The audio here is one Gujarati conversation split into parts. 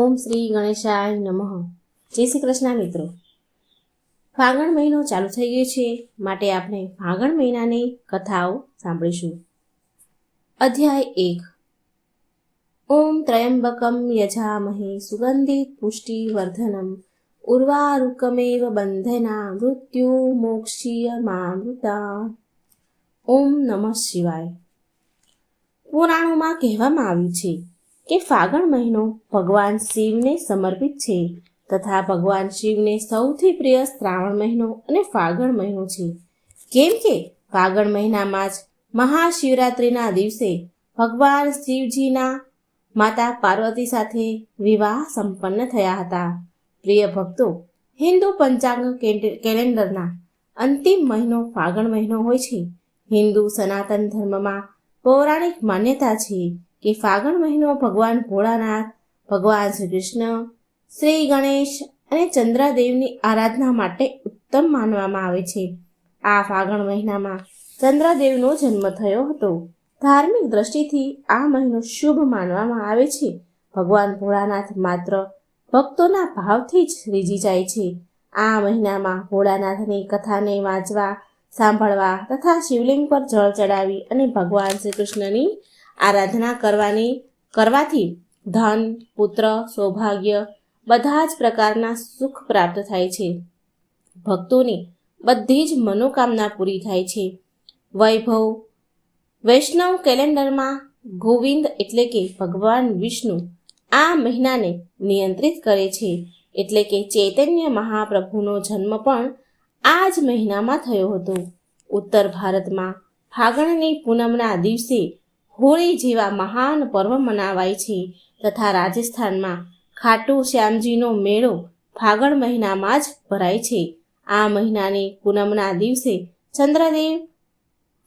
ઓમ શ્રી ગણેશાય નમઃ. જય શ્રી કૃષ્ણ મિત્રો. ફાગણ મહિનો ચાલુ થઈ ગયો છે, માટે આપણે ફાગણ મહિનાની કથાઓ સાંભળીશું. અધ્યાય 1. ઓમ ત્રયંબકમ યજામહે સુગંધિત પુષ્ટિવર્ધનમ ઉર્વારુકમેવ બંધના મૃત્યુ મોક્ષીયમામૃતા. ઓમ નમઃ શિવાય. પુરાણોમાં કહેવામાં આવ્યું છે કે ફાગણ મહિનો ભગવાન શિવને સમર્પિત છે તથા ભગવાન શિવને સૌથી પ્રિય શ્રાવણ મહિનો અને ફાગણ મહિનો છે. કેમ કે ફાગણ મહિનામાં જ મહાશિવરાત્રિના દિવસે ભગવાન શિવજીના માતા પાર્વતી સાથે વિવાહ સંપન્ન થયા હતા. પ્રિય ભક્તો, હિન્દુ પંચાંગ કેલેન્ડરના અંતિમ મહિનો ફાગણ મહિનો હોય છે. હિન્દુ સનાતન ધર્મમાં પૌરાણિક માન્યતા છે કે ફાગણ મહિનો ભગવાન ભોળાનાથ, ભગવાન શ્રી કૃષ્ણ, શ્રી ગણેશ અને ચંદ્રદેવની આરાધના માટે ઉત્તમ માનવામાં આવે છે. આ ફાગણ મહિનામાં ચંદ્રદેવનો જન્મ થયો હતો. ધાર્મિક દ્રષ્ટિથી આ મહિનો શુભ માનવામાં આવે છે. ભગવાન ભોળાનાથ માત્ર ભક્તોના ભાવથી જ રીઝી જાય છે. આ મહિનામાં ભોળાનાથની કથાને વાંચવા, સાંભળવા તથા શિવલિંગ પર જળ ચડાવી અને ભગવાન શ્રી કૃષ્ણની આરાધના કરવાથી ધન, પુત્ર, સૌભાગ્ય બધા જ પ્રકારના સુખ પ્રાપ્ત થાય છે. ભક્તોની બધી જ મનોકામના પૂરી થાય છે. વૈભવ વૈષ્ણવ કેલેન્ડરમાં ગોવિંદ એટલે કે ભગવાન વિષ્ણુ આ મહિનાને નિયંત્રિત કરે છે. એટલે કે ચૈતન્ય મહાપ્રભુનો જન્મ પણ આ જ મહિનામાં થયો હતો. ઉત્તર ભારતમાં ફાગણની પૂનમના દિવસે હોળી જેવા મહાન પર્વ મનાવાય છે તથા રાજસ્થાનમાં ખાટુ શ્યામજીનો મેળો ફાગણ મહિનામાં જ ભરાય છે. આ મહિનાની પૂનમના દિવસે ચંદ્રદેવ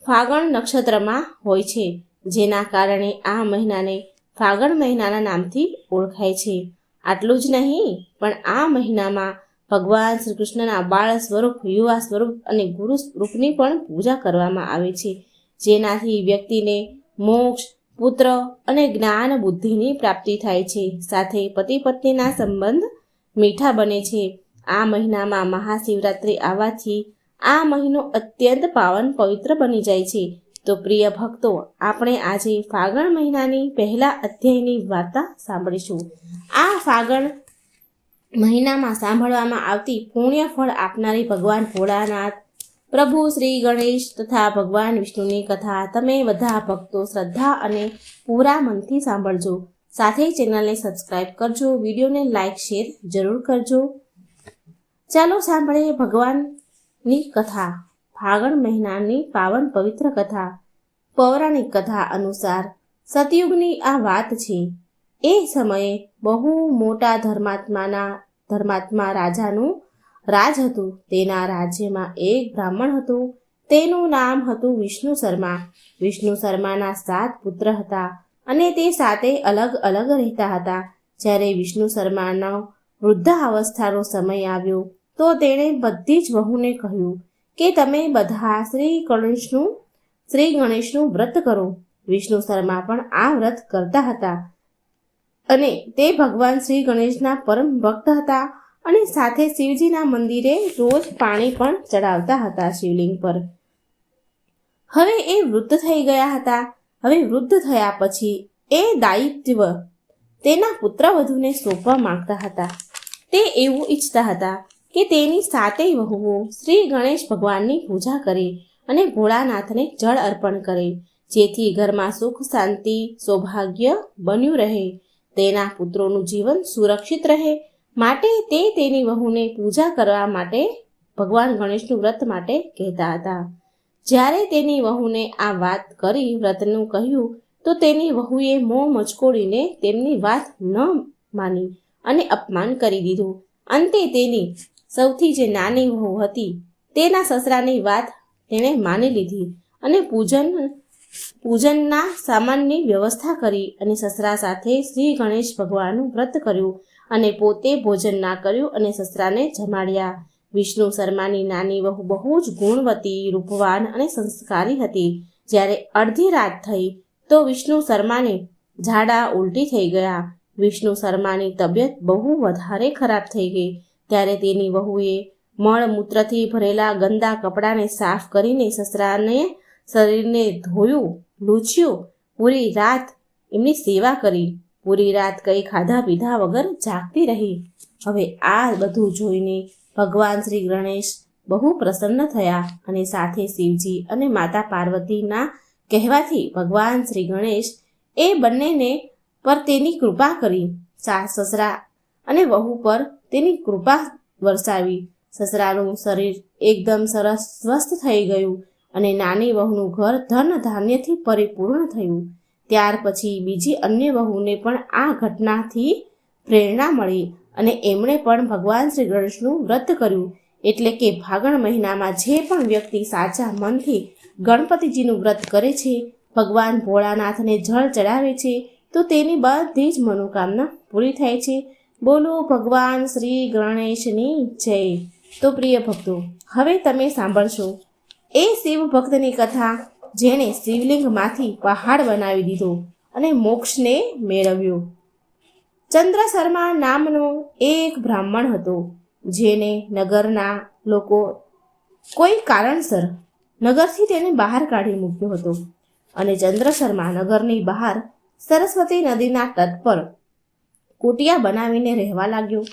ફાગણ નક્ષત્રમાં હોય છે, જેના કારણે આ મહિનાને ફાગણ મહિનાના નામથી ઓળખાય છે. આટલું જ નહીં, પણ આ મહિનામાં ભગવાન શ્રી કૃષ્ણના બાળ સ્વરૂપ, યુવા સ્વરૂપ અને ગુરુ સ્વરૂપની પણ પૂજા કરવામાં આવે છે, જેનાથી વ્યક્તિને મોક્ષ, પુત્ર અને જ્ઞાન બુદ્ધિની પ્રાપ્તિ થાય છે. સાથે પતિ પત્નીના સંબંધ મીઠા બને છે. આ મહિનામાં મહાશિવરાત્રિ આવવાથી આ મહિનો અત્યંત પાવન પવિત્ર બની જાય છે. તો પ્રિય ભક્તો, આપણે આજે ફાગણ મહિનાની પહેલા અધ્યાયની વાર્તા સાંભળીશું. આ ફાગણ મહિનામાં સાંભળવામાં આવતી પુણ્ય ફળ આપનારી ભગવાન ભોળાનાથ, પ્રભુ શ્રી ગણેશ તથા ભગવાન વિષ્ણુની કથા તમે બધા ભક્તો શ્રદ્ધા અને પૂરા મનથી સાંભળજો. સાથે ચેનલને સબસ્ક્રાઇબ કરજો, વિડીયોને લાઇક શેર જરૂર કરજો. ચાલો સાંભળીએ ભગવાનની કથા. ફાગણ મહિનાની પાવન પવિત્ર કથા. પૌરાણિક કથા અનુસાર સતયુગની આ વાત છે. એ સમયે બહુ મોટા ધર્માત્મા રાજાનું રાજ હતું. તેના રાજ્યમાં એક બ્રાહ્મણ હતું. તેનું નામ હતું વિષ્ણુ શર્મા. વિષ્ણુ શર્માના 7 પુત્ર હતા અને તે 7 અલગ અલગ રહેતા હતા. જ્યારે વિષ્ણુ શર્માનો વૃદ્ધાવસ્થાનો સમય આવ્યો તો તેણે બધી જ વહુને કહ્યું કે તમે બધા શ્રી ગણેશનું વ્રત કરો. વિષ્ણુ શર્મા પણ આ વ્રત કરતા હતા અને તે ભગવાન શ્રી ગણેશના પરમ ભક્ત હતા અને સાથે શિવજીના મંદિરે રોજ પાણી પણ ચડાવતા હતા શિવલિંગ પર. હવે એ વૃદ્ધ થઈ ગયા હતા. હવે વૃદ્ધ થયા પછી એ દાયિત્વ તેના પુત્રવધૂને સોંપવા માંગતા હતા. તે એવું ઈચ્છતા હતા કે તેની 7 વહુઓ શ્રી ગણેશ ભગવાનની પૂજા કરે અને ભોળાનાથને જળ અર્પણ કરે, જેથી ઘરમાં સુખ, શાંતિ, સૌભાગ્ય બન્યું રહે, તેના પુત્રોનું જીવન સુરક્ષિત રહે. માટે તે તેની વહુને પૂજા કરવા માટે ભગવાન ગણેશનું વ્રત માટે કહેતા હતા. જ્યારે તેની વહુને આ વાત કરી, વ્રતનું કહ્યું, તો તેની વહુએ મોં મચકોડીને તેમની વાત ન માની અને અપમાન કરી દીધું. અંતે તેની સૌથી જે નાની વહુ હતી તેના સસરાની વાત તેણે માની લીધી અને પૂજનના સામાનની વ્યવસ્થા કરી અને સસરા સાથે શ્રી ગણેશ ભગવાનનું વ્રત કર્યું અને પોતે ભોજન ના કર્યું અને સસરાને જમાડ્યા. વિષ્ણુ શર્માની નાની વહુ બહુ જ ગુણવતી, રૂપવાન અને સંસ્કારી હતી. જ્યારે અડધી રાત થઈ તો વિષ્ણુ શર્માને ઝાડા ઉલટી થઈ ગયા. વિષ્ણુ શર્માની તબિયત બહુ વધારે ખરાબ થઈ ગઈ ત્યારે તેની વહુએ મળમૂત્રથી ભરેલા ગંદા કપડાને સાફ કરીને સસરાને શરીરને ધોયું, લૂછ્યું, પૂરી રાત એમની સેવા કરી. પૂરી રાત કંઈ ખાધા પીધા વગર જાગતી રહી. હવે આ બધું જોઈને ભગવાન શ્રી ગણેશ બહુ પ્રસન્ન થયા અને સાથે શિવજી અને માતા પાર્વતીના કહેવાથી ભગવાન શ્રી ગણેશ એ બંનેને પર તેની કૃપા કરી. સાસ સસરા અને વહુ પર તેની કૃપા વરસાવી. સસરાનું શરીર એકદમ સરસ સ્વસ્થ થઈ ગયું અને નાની વહુનું ઘર ધન ધાન્યથી પરિપૂર્ણ થયું. ત્યાર પછી બીજી અન્ય વહુને પણ આ ઘટનાથી પ્રેરણા મળી અને એમણે પણ ભગવાન શ્રી ગણેશનું વ્રત કર્યું. એટલે કે ફાગણ મહિનામાં જે પણ વ્યક્તિ સાચા મનથી ગણપતિજીનું વ્રત કરે છે, ભગવાન ભોળાનાથને જળ ચડાવે છે, તો તેની બધી જ મનોકામના પૂરી થાય છે. બોલો ભગવાન શ્રી ગણેશની જય. તો પ્રિય ભક્તો, હવે તમે સાંભળશો એ શિવ ભક્તની કથા જેણે શિવલિંગમાંથી પહાડ બનાવી દીધો અને મોક્ષને મેળવ્યો. ચંદ્ર શર્મા નામનો એક બ્રાહ્મણ હતો, જેને નગરના લોકો કોઈ કારણસર નગરથી તેને બહાર કાઢી મૂક્યો હતો અને ચંદ્ર શર્મા નગરની બહાર સરસ્વતી નદીના તટ પર કુટિયા બનાવીને રહેવા લાગ્યો.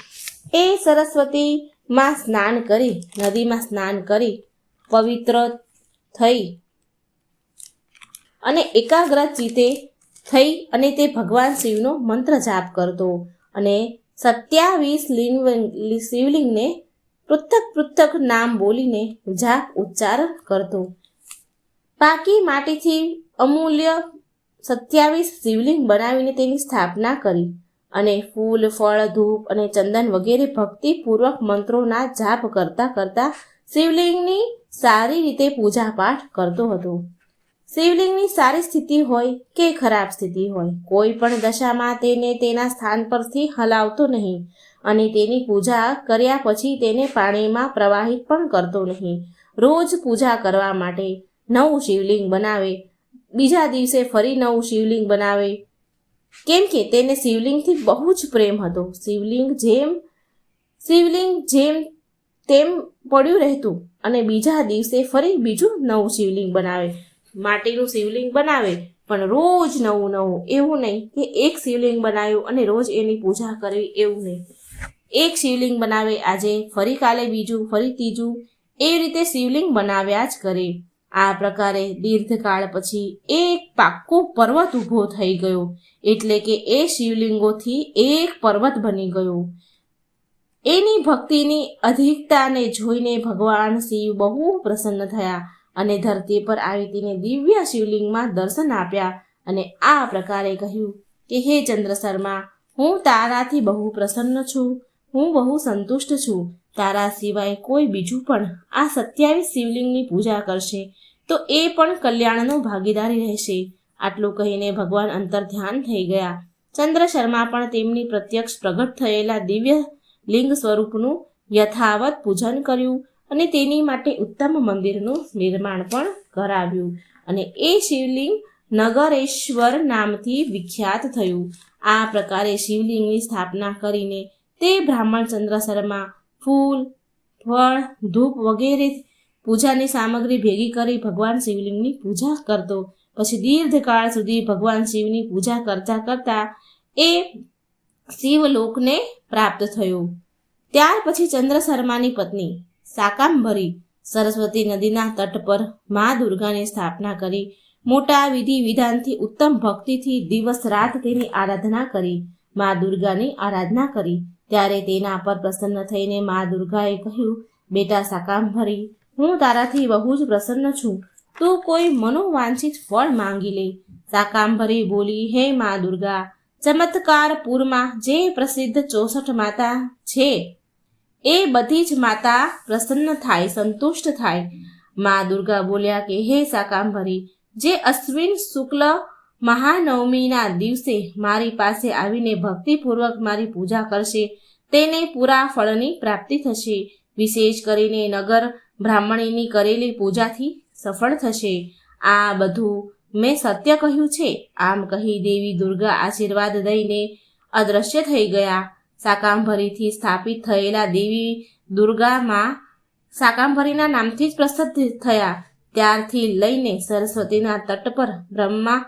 એ સરસ્વતીમાં સ્નાન કરી, નદીમાં સ્નાન કરી પવિત્ર થઈ અને એકાગ્ર ચિત્તે થઈ અને તે ભગવાન શિવનો મંત્ર જાપ કરતો અને 27 શિવલિંગને પૃથક પૃથક નામ બોલીને જાપ ઉચ્ચાર કરતો. પાકી માટીથી અમૂલ્ય 27 શિવલિંગ બનાવીને તેની સ્થાપના કરી અને ફૂલ, ફળ, ધૂપ અને ચંદન વગેરે ભક્તિપૂર્વક મંત્રોના જાપ કરતા કરતા શિવલિંગની સારી રીતે પૂજા પાઠ કરતો હતો. શિવલિંગની સારી સ્થિતિ હોય કે ખરાબ સ્થિતિ હોય, કોઈ પણ દશામાં તેને તેના સ્થાન પરથી હલાવતો નહીં અને તેની પૂજા કર્યા પછી તેને પાણીમાં પ્રવાહિત પણ કરતો નહીં. રોજ પૂજા કરવા માટે નવું શિવલિંગ બનાવે, બીજા દિવસે ફરી નવું શિવલિંગ બનાવે, કેમ કે તેને શિવલિંગથી બહુ જ પ્રેમ હતો. શિવલિંગ જેમ તેમ પડ્યું રહેતું અને બીજા દિવસે ફરી બીજું નવું શિવલિંગ બનાવે. માટીનું શિવલિંગ બનાવે પણ રોજ નવું નવું, એવું નહીં કે એક શિવલિંગ બનાવ્યું અને રોજ એની પૂજા કરવી, એવું નહીં. એક શિવલિંગ બનાવે આજે, ફરી કાલે બીજું, ફરી ત્રીજું, એવી રીતે શિવલિંગ બનાવ્યા જ કરે. આ પ્રકારે દીર્ઘકાળ પછી એક પાક્કો પર્વત ઊભો થઈ ગયો, એટલે કે એ શિવલિંગોથી એક પર્વત બની ગયો. એની ભક્તિની અધિકતાને જોઈને ભગવાન શિવ બહુ પ્રસન્ન થયા અને ધરતી પર આવી તેને દિવ્ય શિવલિંગમાં દર્શન આપ્યા અને આ પ્રકારે કહ્યું કે હે ચંદ્ર શર્મા, હું તારાથી બહુ પ્રસન્ન છું, હું બહુ સંતુષ્ટ છું. તારા સિવાય કોઈ બીજું પણ આ 27 શિવલિંગની પૂજા કરશે તો એ પણ કલ્યાણનો ભાગીદારી રહેશે. આટલું કહીને ભગવાન અંતર ધ્યાન થઈ ગયા. ચંદ્ર શર્મા પણ તેમની પ્રત્યક્ષ પ્રગટ થયેલા દિવ્ય લિંગ સ્વરૂપનું યથાવત પૂજન કર્યું અને તેની માટે ઉત્તમ મંદિરનું નિર્માણ પણ કરાવ્યું અને એ શિવલિંગ નગરેશ્વર નામથી વિખ્યાત થયું. આ પ્રકારે શિવલિંગની સ્થાપના કરીને તે બ્રાહ્મણ ચંદ્ર શર્મા ફૂલ, ફળ, ધૂપ વગેરે પૂજાની સામગ્રી ભેગી કરી ભગવાન શિવલિંગની પૂજા કરતો. પછી દીર્ઘકાળ સુધી ભગવાન શિવની પૂજા કરતા કરતા એ શિવલોકને પ્રાપ્ત થયો. ત્યાર પછી ચંદ્ર શર્માની પત્ની શાકાંભરી સરસ્વતી નદીના તટ પર મા દુર્ગાની સ્થાપના કરી મોટા વિધિ વિધાનથી ઉત્તમ ભક્તિથી દિવસ રાત તેની આરાધના કરી. મા દુર્ગાની આરાધના કરી ત્યારે તેના પર પ્રસન્ન થઈને મા દુર્ગાએ કહ્યું, બેટા શાકાંભરી, હું તારાથી બહુ જ પ્રસન્ન છું, તું કોઈ મનોવાંછિત ફળ માંગી લે. શાકાંભરી બોલી, હે મા દુર્ગા, ચમત્કારપુરમાં જે પ્રસિદ્ધ 64 માતા છે એ બધી જ માતા પ્રસન્ન થાય, સંતુષ્ટ થાય. મા દુર્ગા બોલ્યા કે હે શાકાંભરી, જે અશ્વિન શુક્લ મહાનવમીના દિવસે મારી પાસે આવીને ભક્તિપૂર્વક મારી પૂજા કરશે તેને પૂરા ફળની પ્રાપ્તિ થશે. વિશેષ કરીને નગર બ્રાહ્મણીની કરેલી પૂજાથી સફળ થશે. આ બધું મેં સત્ય કહ્યું છે. આમ કહી દેવી દુર્ગા આશીર્વાદ દઈને અદૃશ્ય થઈ ગયા. શાકાંભરીથી સ્થાપિત થયેલા દેવી દુર્ગામાં શાકાંભરીના નામથી જ પ્રસિદ્ધ થયા. ત્યારથી લઈને સરસ્વતીના તટ પર બ્રહ્મા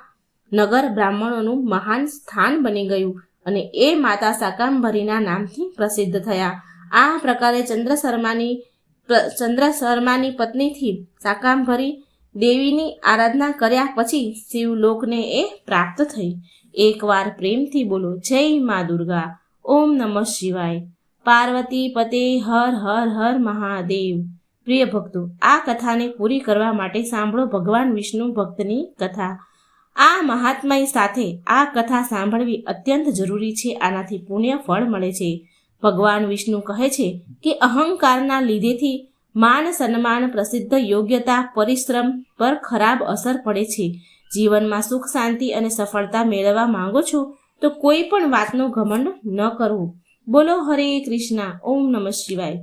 નગર બ્રાહ્મણોનું મહાન સ્થાન બની ગયું અને એ માતા શાકાંભરીના નામથી પ્રસિદ્ધ થયા. આ પ્રકારે ચંદ્ર શર્માની પત્નીથી શાકાંભરી દેવીની આરાધના કર્યા પછી શિવલોકને એ પ્રાપ્ત થઈ. એકવાર પ્રેમથી બોલો, જય મા દુર્ગા. ઓમ નમઃ શિવાય. પાર્વતી પતે હર હર હર મહાદેવ. પ્રિય ભક્તો, આ કથાને પૂરી કરવા માટે સાંભળો ભગવાન વિષ્ણુ ભક્તની કથા. આ મહાત્મય સાથે આ કથા સાંભળવી અત્યંત જરૂરી છે. આનાથી પુણ્ય ફળ મળે છે. ભગવાન વિષ્ણુ કહે છે કે અહંકારના લીધેથી માન સન્માન પ્રસિદ્ધ યોગ્યતા પરિશ્રમ પર ખરાબ અસર પડે છે. જીવનમાં સુખ શાંતિ અને સફળતા મેળવવા માંગો છો તો કોઈ પણ વાતનો ઘમંડ ન કરવું. બોલો હરે કૃષ્ણ. ઓમ નમઃ શિવાય.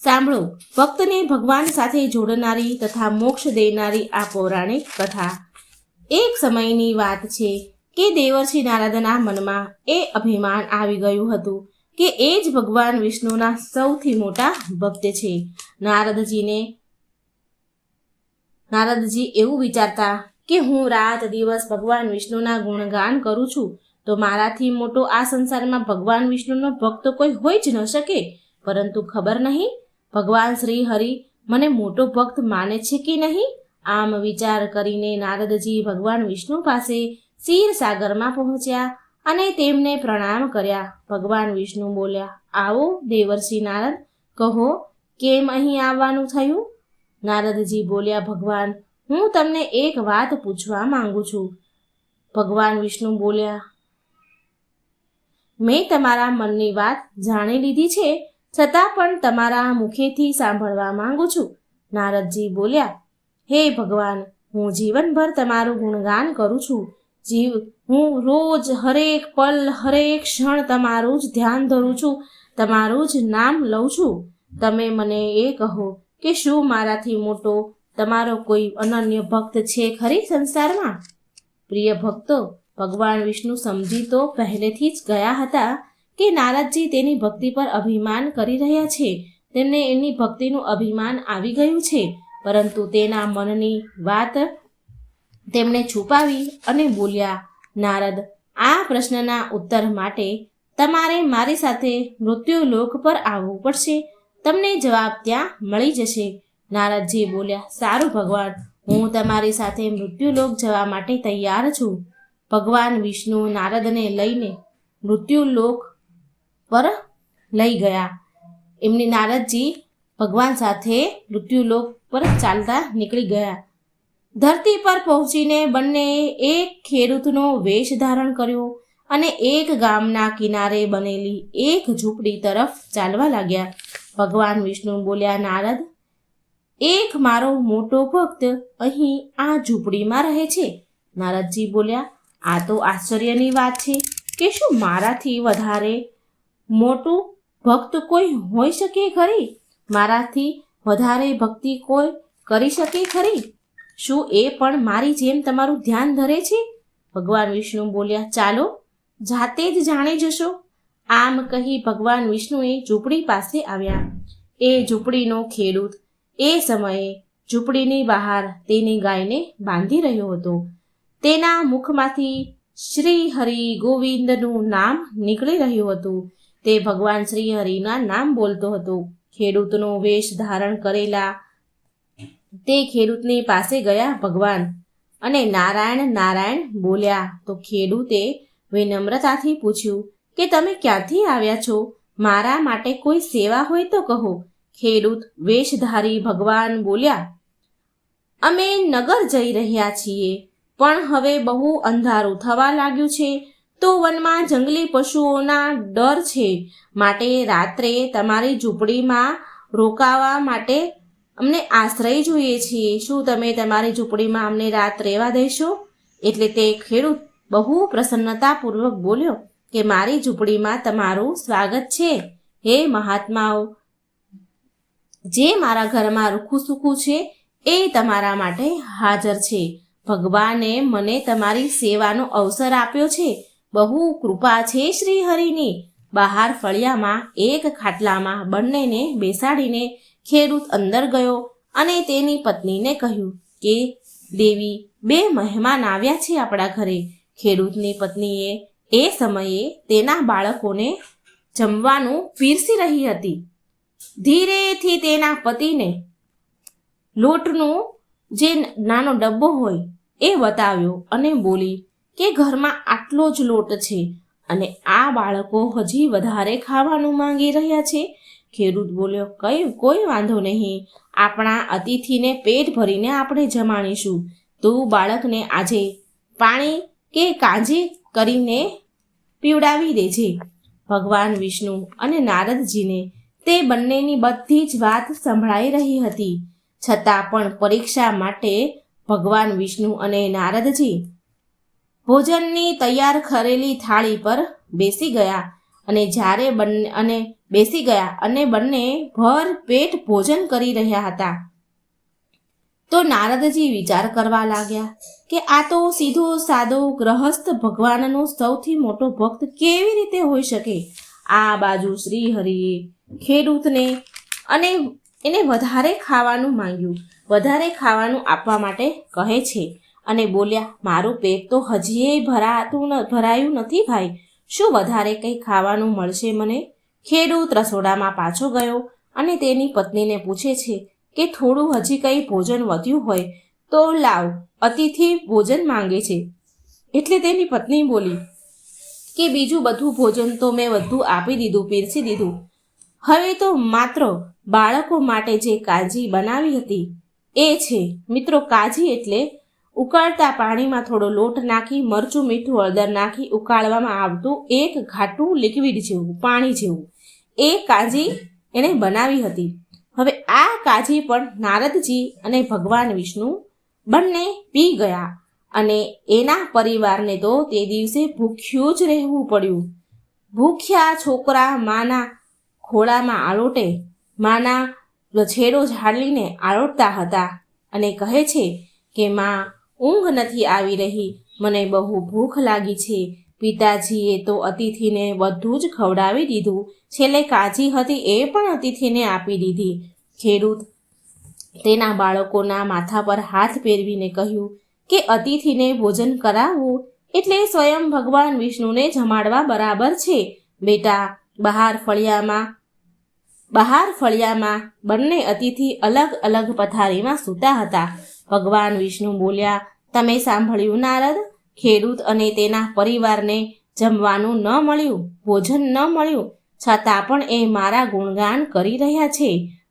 સાંભળો ભક્તને ભગવાન સાથે જોડનારી તથા મોક્ષ દેનારી આ પૌરાણિક કથા. એક સમયની વાત છે કે દેવર્ષિ નારદના મનમાં એ અભિમાન આવી ગયું હતું કે એ જ ભગવાન વિષ્ણુના સૌથી મોટા ભક્ત છે. નારદજી એવું વિચારતા કે હું રાત દિવસ ભગવાન વિષ્ણુના ગુણગાન કરું છું તો મારાથી મોટો આ સંસારમાં ભગવાન વિષ્ણુનો ભક્ત કોઈ હોઈ જ ન શકે. પરંતુ ખબર નહીં ભગવાન શ્રી હરિ મને મોટો ભક્ત માને છે કે નહીં. આમ વિચાર કરીને નારદજી ભગવાન વિષ્ણુ પાસે ક્ષીરસાગરમાં પહોંચ્યા અને તેમને પ્રણામ કર્યા. ભગવાન વિષ્ણુ બોલ્યા, આવો દેવર્ષિ નારદ, કહો કેમ અહીં આવવાનું થયું? નારદજી બોલ્યા, ભગવાન, હું તમને એક વાત પૂછવા માંગુ છું. ભગવાન વિષ્ણુ બોલ્યા, મેં તમારા મનની વાત જાણી લીધી છે, છતાં પણ તમારા મુખેથી સાંભળવા માંગુ છું. નારદજી બોલ્યા, હે ભગવાન, હું જીવનભર તમારું ગુણગાન કરું છું. હું રોજ હરેક પલ હરેક ક્ષણ તમારું જ ધ્યાન ધરું છું, તમારું જ નામ લઉં છું. તમે મને એ કહો કે શું મારાથી મોટો તમારો કોઈ અનન્ય ભક્ત છે ખરી સંસારમાં? પ્રિય ભક્તો, ભગવાન વિષ્ણુ સમજી તો પહેલેથી જ ગયા હતા કે નારદજી તેની ભક્તિ પર અભિમાન કરી રહ્યા છે. તેમને એની ભક્તિનું અભિમાન આવી ગયું છે, પરંતુ તેના મનની વાત તેમણે છુપાવી અને બોલ્યા, નારદ, આ પ્રશ્નના ઉત્તર માટે તમારે મારી સાથે મૃત્યુલોક પર આવવું પડશે. તમને જવાબ ત્યાં મળી જશે. નારદજી બોલ્યા, સારું ભગવાન, હું તમારી સાથે મૃત્યુલોક જવા માટે તૈયાર છું. ભગવાન વિષ્ણુ નારદને લઈને મૃત્યુલોક પર લઈ ગયા. એમની નારદજી ભગવાન સાથે મૃત્યુલોક પર ચાલતા નીકળી ગયા. ધરતી પર પહોંચીને બંનેએ એક ખેડૂતનો વેશ ધારણ કર્યો અને એક ગામના કિનારે બનેલી એક ઝૂંપડી તરફ ચાલવા લાગ્યા. ભગવાન વિષ્ણુ બોલ્યા, નારદ, એક મારો મોટો ભક્ત અહીં આ ઝૂંપડીમાં રહે છે. નારદજી બોલ્યા, આ તો આશ્ચર્યની વાત છે કે શું મારાથી વધારે મોટું ભક્ત કોઈ હોઈ શકે ખરી? મારાથી વધારે ભક્તિ કોઈ કરી શકે ખરી? શું એ પણ મારી જેમ તમારું ધ્યાન ધરે છે? ભગવાન વિષ્ણુ બોલ્યા, ચાલો જાતે જ જાણી જશો. આમ કહી ભગવાન વિષ્ણુએ ઝૂંપડી પાસે આવ્યા. એ ઝૂંપડીનો ખેડૂત એ સમયે ઝૂંપડીની બહાર તેની ગાયને બાંધી રહ્યો હતો. તેના મુખમાંથી શ્રી હરિ ગોવિંદનું નામ નીકળી રહ્યું હતું. તે ભગવાન શ્રી હરિના નામ બોલતો હતો. ખેડૂતનો વેશ ધારણ કરેલા તે ખેડૂતની પાસે ગયા ભગવાન અને નારાયણ નારાયણ બોલ્યા. તો ખેડૂતે વિનમ્રતાથી પૂછ્યું કે તમે ક્યાંથી આવ્યા છો? મારા માટે કોઈ સેવા હોય તો કહો. ખેડૂત વેશધારી ભગવાન બોલ્યા, અમે નગર જઈ રહ્યા છીએ, પણ હવે બહુ અંધારું થવા લાગ્યું છે, તો વનમાં જંગલી પશુઓના ડર છે, માટે રાત્રે તમારી ઝૂંપડીમાં રોકાવા માટે અમને આશ્રય જોઈએ છીએ. શું તમે તમારી ઝૂંપડીમાં અમને રાત રહેવા દેશો? એટલે તે ખેડૂત બહુ પ્રસન્નતાપૂર્વક બોલ્યો કે મારી ઝૂંપડીમાં તમારું સ્વાગત છે. હે મહાત્માઓ, જે મારા ઘરમાં રૂખું સૂખું છે એ તમારા માટે હાજર છે. ભગવાને મને તમારી સેવાનો અવસર આપ્યો છે, બહુ કૃપા છે શ્રી હરિની. બહાર ફળિયામાં એક ખાટલામાં બંનેને બેસાડીને ખેડૂત અંદર ગયો અને તેની પત્નીને કહ્યું કે દેવી, 2 મહેમાન આવ્યા છે આપણા ઘરે. ખેડૂતની પત્નીએ એ સમયે તેના બાળકોને જમવાનું પીરસી રહી હતી. ધીરેથી તેના પતિને લોટનું જે નાનો ડબ્બો હોય એ બતાવ્યો અને બોલી કે ઘરમાં આટલો જ લોટ છે અને આ બાળકો હજી વધારે ખાવાનું માંગી રહ્યા છે. ખેડૂત બોલ્યો, કોઈ વાંધો નહીં, આપણા અતિથિને પેટ ભરીને આપણે જમાડીશું. તું બાળકને આજે પાણી કે કાંજી કરીને પીવડાવી દેજે. ભગવાન વિષ્ણુ અને નારદજીને તે બંનેની બધી જ વાત સંભળાઈ રહી હતી. છતાં પણ પરીક્ષા માટે ભગવાન વિષ્ણુ અને નારદજી ભોજનની તૈયાર કરેલી થાળી પર બેસી ગયા અને બંને ભર પેટ ભોજન કરી રહ્યા હતા. તો નારદજી વિચાર કરવા લાગ્યા કે આ તો સીધો સાદો ગ્રહસ્થ ભગવાનનો સૌથી મોટો ભક્ત કેવી રીતે હોઈ શકે. આ બાજુ શ્રી હરિએ ખેડૂતને અને એને વધારે ખાવાનું માંગ્યું. વધારે ખાવાનું આપવા માટે કહે છે અને બોલ્યા, મારું પેટ તો હજી ભરાયું નથી ભાઈ, શું વધારે કંઈ ખાવાનું મળશે મને? ખેડૂત રસોડામાં પાછો ગયો અને તેની પત્નીને પૂછે છે કે થોડું હજી કંઈ ભોજન વધ્યું હોય તો લાવ, અતિથિ ભોજન માંગે છે. એટલે તેની પત્ની બોલી કે બીજું બધું ભોજન તો મેં બધું આપી દીધું, પીરસી દીધું. હવે તો માત્ર બાળકો માટે જે કાજી બનાવી હતી એ છે. મિત્રો, કાજી એટલે ઉકળતા પાણીમાં થોડો લોટ નાખી મરચું, મીઠું, હળદર નાખી ઉકાળવામાં આવતું એક ઘાટું લિક્વિડ જેવું, પાણી જેવું. એ કાજી એણે બનાવી હતી. હવે આ કાજી પણ નારદજી અને ભગવાન વિષ્ણુ બંને પી ગયા અને એના પરિવારને તો તે દિવસે ભૂખ્યું જ રહેવું પડ્યું. ભૂખ્યા છોકરા માના ખોળામાં આળોટે, માના છેડો ઝાડીને આળોટતા હતા અને કહે છે કે માં, ઊંઘ નથી આવી રહી, મને બહુ ભૂખ લાગી છે. પિતાજીએ તો અતિથિને બધું જ ખવડાવી દીધું, છેલ્લે કાજી હતી એ પણ અતિથિને આપી દીધી. ખેડૂત તેના બાળકોના માથા પર હાથ ફેરવીને કહ્યું કે અતિથિને ભોજન કરાવવું એટલે સ્વયં ભગવાન વિષ્ણુને જમાડવા બરાબર છે. બેટા, બહાર ફળિયામાં બંને અતિથિ અલગ અલગ પથારીમાં સૂતા હતા. ભગવાન વિષ્ણુ બોલ્યા, તમે સાંભળ્યું નારદ? ખેડૂત અને તેના પરિવારને જમવાનું ન મળ્યું, ભોજન ન મળ્યું, છતાં પણ એ મારા ગુણગાન કરી રહ્યા છે.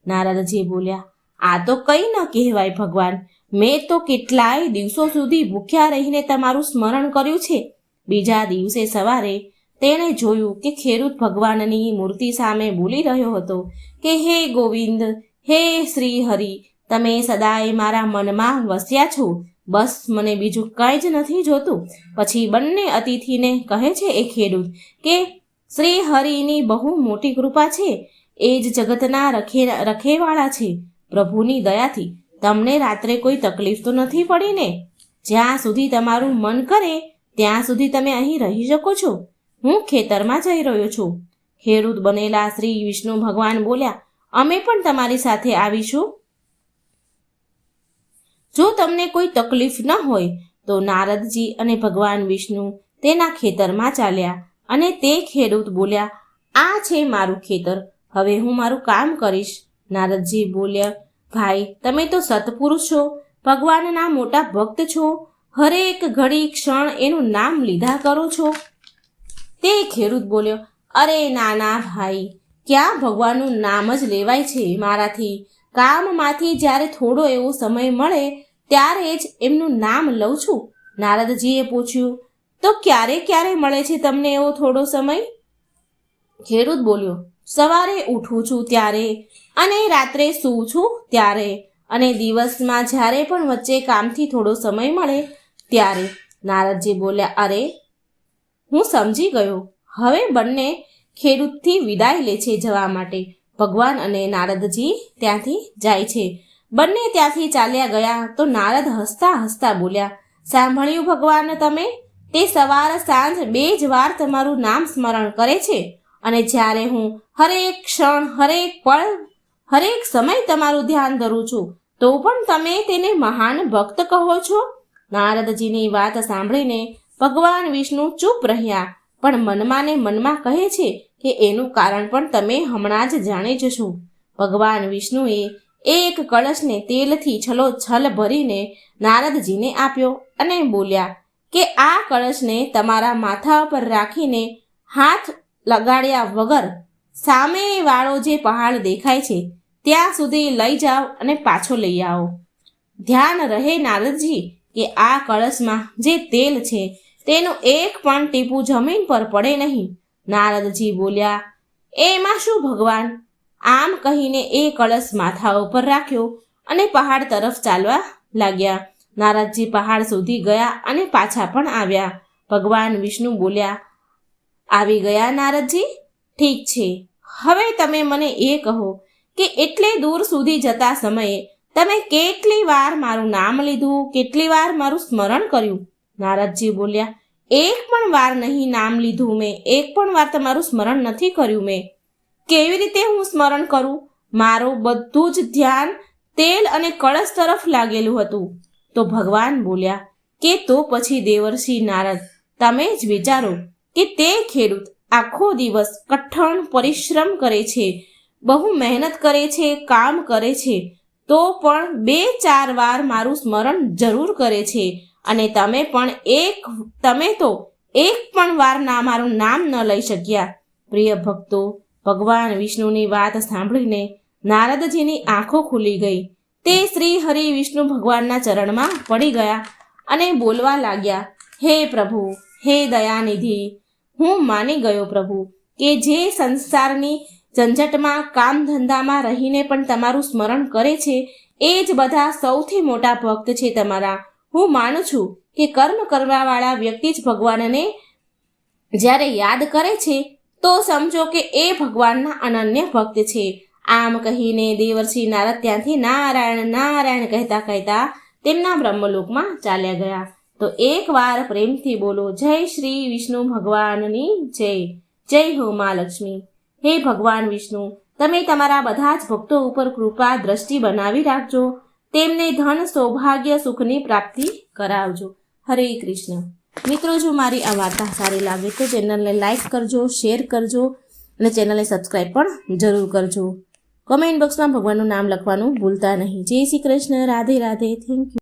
નારદજી બોલ્યા, આ તો કંઈ ન કહેવાય ભગવાન, મેં તો કેટલાય દિવસો સુધી ભૂખ્યા રહીને તમારું સ્મરણ કર્યું છે. બીજા દિવસે સવારે તેણે જોયું કે ખેડૂત ભગવાનની મૂર્તિ સામે બોલી રહ્યો હતો કે હે ગોવિંદ, હે શ્રી હરિ, તમે સદાય મારા મનમાં વસ્યા છો, બસ મને બીજું કંઈ જ નથી જોતું. પછી બંને અતિથિને કહે છે એ ખેડૂત કે શ્રી હરિની બહુ મોટી કૃપા છે, એ જ જગતના રખેવાળા છે. પ્રભુની દયાથી તમને રાત્રે કોઈ તકલીફ તો નથી પડી ને? જ્યાં સુધી તમારું મન કરે ત્યાં સુધી તમે અહીં રહી શકો છો. હું ખેતરમાં જઈ રહ્યો છું. ખેડૂત બનેલા શ્રી વિષ્ણુ ભગવાન બોલ્યા, અમે પણ તમારી સાથે આવીશું જો તમને કોઈ તકલીફ ન હોય. તો નારદજી અને ભગવાન વિષ્ણુ તેના ખેતરમાં ચાલ્યા અને તે ખેડૂત બોલ્યા, આ છે મારું ખેતર, હવે હું મારું કામ કરીશ. નારદજી બોલ્યા, ભાઈ, તમે તો સત્પુરુષ છો, ભગવાનના મોટા ભક્ત છો, હરેક ઘડી ક્ષણ એનું નામ લીધા કરો છો. તે ખેડૂત બોલ્યો, અરે નાના ભાઈ, ક્યાં ભગવાનનું નામ જ લેવાય છે મારાથી? કામમાંથી જ્યારે થોડો એવો સમય મળે ત્યારે જ એમનું નામ લઉં છું. નારદજીએ પૂછ્યું, તો ક્યારે મળે છે તમને એવો થોડો સમય? ખેડૂત બોલ્યો, સવારે ઉઠું છું ત્યારે અને રાત્રે સૂવું છું ત્યારે અને દિવસમાં જ્યારે પણ વચ્ચે કામથી થોડો સમય મળે ત્યારે. નારદજી બોલ્યા, અરે, હું સમજી ગયો. હવે બંને ખેડૂતથી વિદાય લે છે જવા માટે. ભગવાન અને નારદજી ત્યાંથી જાય છે. બંને ત્યાંથી ચાલ્યા ગયા તો નારદ હસતા હસતા બોલ્યા, સાંભળ્યું ભગવાન તમે? તે સવાર સાંજ 2 જ વાર તમારું નામ સ્મરણ કરે છે અને જ્યારે હું હરેક ક્ષણ હરેક પળ હરેક સમય તમારું ધ્યાન ધરું છું તો પણ તમે તેને મહાન ભક્ત કહો છો? નારદજીની વાત સાંભળીને ભગવાન વિષ્ણુ ચૂપ રહ્યા, પણ મનમાં ને મનમાં કહે છે કે એનું કારણ પણ તમે હમણાં જ જાણી જશો. ભગવાન વિષ્ણુએ એક કળશને તેલથી છલોછલ ભરીને નારદજીને આપ્યો અને બોલ્યા કે આ કળશને તમારા માથા પર રાખીને હાથ લગાડ્યા વગર સામેવાળો જે પહાડ દેખાય છે ત્યાં સુધી લઈ જાઓ અને પાછો લઈ આવો. ધ્યાન રહે નારદજી કે આ કળશમાં જે તેલ છે તેનું એક પણ ટીપું જમીન પર પડે નહીં. નારદજી બોલ્યા, એમાં શું ભગવાન? આમ કહીને એ કળશ માથા ઉપર રાખ્યો અને પહાડ તરફ ચાલવા લાગ્યા. નારદજી પહાડ સુધી ગયા અને પાછા પણ આવ્યા. ભગવાન વિષ્ણુ બોલ્યા, આવી ગયા નારદજી? ઠીક છે, હવે તમે મને એ કહો કે એટલે દૂર સુધી જતા સમયે તમે કેટલી વાર મારું નામ લીધું, કેટલી વાર મારું સ્મરણ કર્યું? નારદજી બોલ્યા, એક પણ વાર નહીં નામ લીધું મેં, એક પણ વાર તમારું સ્મરણ નથી કર્યું મેં. કેવી રીતે હું સ્મરણ કરું? મારું બધું જ ધ્યાન તેલ અને કળશ તરફ લાગેલું હતું. તો ભગવાન બોલ્યા કે તો પછી દેવર્ષિ નારદ, તમે જ વિચારો કે તે ખેડૂત આખો દિવસ કઠણ પરિશ્રમ કરે છે, બહુ મહેનત કરે છે, કામ કરે છે, તો પણ 2-4 વાર મારું સ્મરણ જરૂર કરે છે અને તમે તો એક પણ વાર મારું નામ ન લઈ શક્યા. પ્રિય ભક્તો, ભગવાન વિષ્ણુની વાત સાંભળીને નારદજીની આંખો ખુલી ગઈ. તે શ્રી હરિ વિષ્ણુ ભગવાનના ચરણમાં પડી ગયા અને બોલવા લાગ્યા, હે પ્રભુ, હે દયાનિધિ, હું માની ગયો પ્રભુ કે જે સંસારની ઝંઝટમાં કામ ધંધામાં રહીને પણ તમારું સ્મરણ કરે છે એ જ બધા સૌથી મોટા ભક્ત છે તમારા. હું માનું છું કે કર્મ કરવાવાળા વ્યક્તિ જ ભગવાનને જ્યારે યાદ કરે છે તો સમજો કે એ ભગવાનના અનન્ય ભક્ત છે. આમ કહીને દેવર્ષિ નારદ ત્યાંથી નારાયણ નારાયણ કહેતા કહેતા તેમના બ્રહ્મલોકમાં ચાલ્યા ગયા. તો એકવાર પ્રેમથી બોલો, જય શ્રી વિષ્ણુ ભગવાનની જય. જય હો મા લક્ષ્મી. હે ભગવાન વિષ્ણુ, તમે તમારા બધા જ ભક્તો ઉપર કૃપા દ્રષ્ટિ બનાવી રાખજો, તેમને ધન સૌભાગ્ય સુખની પ્રાપ્તિ કરાવજો. હરે કૃષ્ણ. મિત્રો, જો મારી આ વાર્તા સારી લાગે તો ચેનલને લાઈક કરજો, શેર કરજો અને ચેનલને સબસ્ક્રાઈબ પણ જરૂર કરજો. કમેન્ટ બોક્સમાં ભગવાનનું નામ લખવાનું ભૂલતા નહીં. જય શ્રી કૃષ્ણ. રાધે રાધે. Thank you.